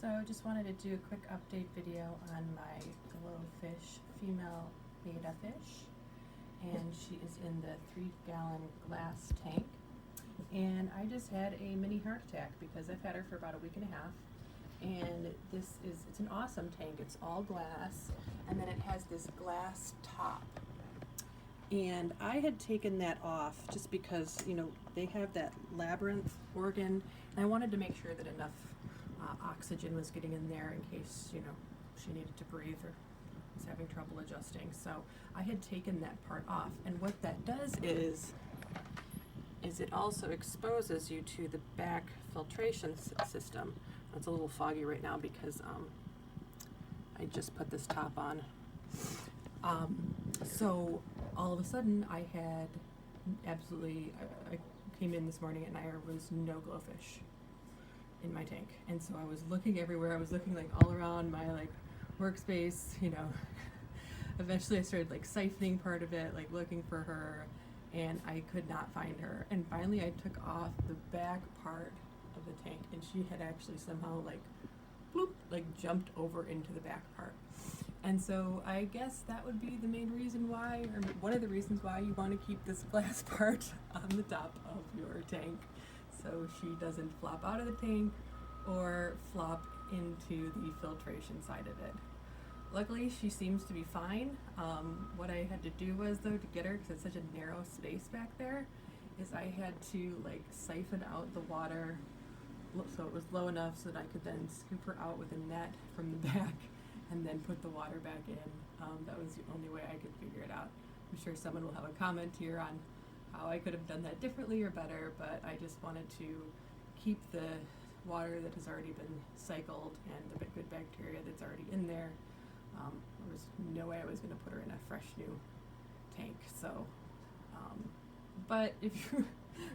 So I just wanted to do a quick update video on my glowfish, female betta fish, and she is in the 3-gallon glass tank. And I just had a mini heart attack because I've had her for about a week and a half. And it's an awesome tank. It's all glass, and then it has this glass top. And I had taken that off just because, you know, they have that labyrinth organ, and I wanted to make sure that enough oxygen was getting in there in case, you know, she needed to breathe or was having trouble adjusting. So I had taken that part off, and what that does is it also exposes you to the back filtration system. It's a little foggy right now because I just put this top on. So all of a sudden I had absolutely, I came in this morning and there was no glowfish in my tank. And so I was looking everywhere. I was looking like all around my like workspace, you know. Eventually I started like siphoning part of it, like looking for her, and I could not find her. And finally I took off the back part of the tank, and she had actually somehow like bloop, like jumped over into the back part. And so I guess that would be the main reason why, or one of the reasons why you want to keep this glass part on the top of your tank, so she doesn't flop out of the tank or flop into the filtration side of it. Luckily, she seems to be fine. What I had to do was, though, to get her, because it's such a narrow space back there, is I had to like siphon out the water so it was low enough so that I could then scoop her out with a net from the back and then put the water back in. That was the only way I could figure it out. I'm sure someone will have a comment here on how I could have done that differently or better, but I just wanted to keep the water that has already been cycled and the good bacteria that's already in there. There was no way I was going to put her in a fresh new tank. So, but if you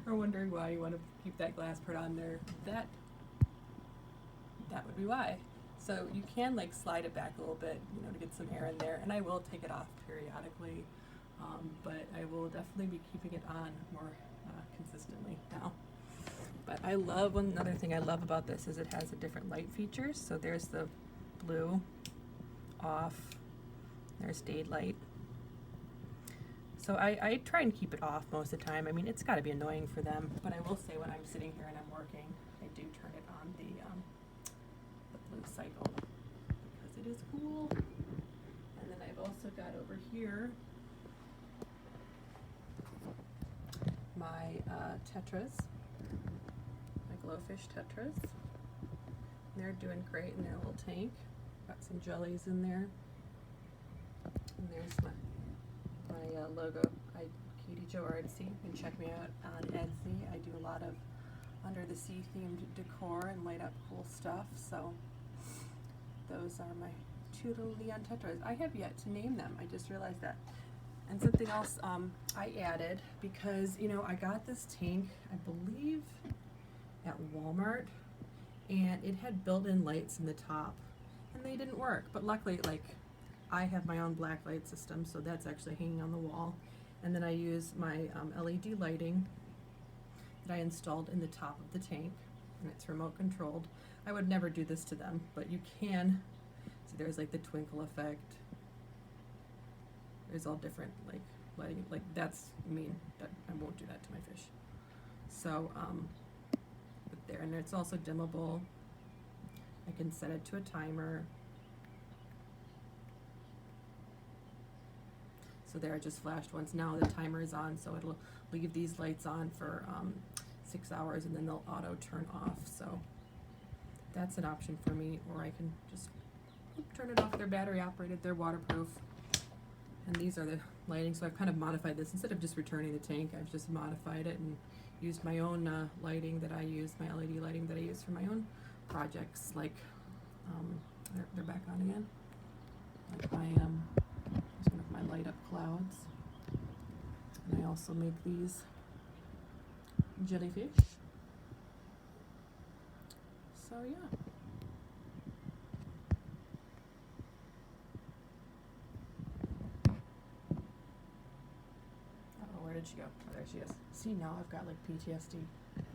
are wondering why you want to keep that glass part on there, that would be why. So you can like slide it back a little bit, you know, to get some air in there, and I will take it off periodically, but I will definitely be keeping it on more consistently now. But I love, another thing I love about this is it has the different light features. So there's the blue, off, there's daylight. So I try and keep it off most of the time. I mean, it's got to be annoying for them, but I will say when I'm sitting here and I'm working, I do turn it on the blue cycle because it is cool. And then I've also got over here my tetras, my glowfish tetras. And they're doing great in their little tank. Got some jellies in there. And there's my logo. Katie Jo Artsy. You can check me out on Etsy. I do a lot of under the sea themed decor and light up cool stuff. So those are my two little neon tetras. I have yet to name them. I just realized that. And something else I added, because you know I got this tank I believe at Walmart, and it had built-in lights in the top, and they didn't work. But luckily, like, I have my own black light system, so that's actually hanging on the wall. And then I use my LED lighting that I installed in the top of the tank, and it's remote controlled. I would never do this to them, but you can. So there's like the twinkle effect. There's all different like lighting, like that's mean. That I won't do that to my fish. So but there, and it's also dimmable. I can set it to a timer. So there, I just flashed once. Now the timer is on, so it'll leave these lights on for 6 hours, and then they'll auto turn off. So that's an option for me, or I can just turn it off. They're battery operated, they're waterproof, and these are the lighting. So I've kind of modified this. Instead of just returning the tank, I've just modified it and used my own lighting that I use, my LED lighting that I use for my own projects. Like they're back on again. Like my here's one of my light up clouds, and I also make these jellyfish. So yeah. Oh, where did she go? Oh, there she is. See, now I've got like PTSD.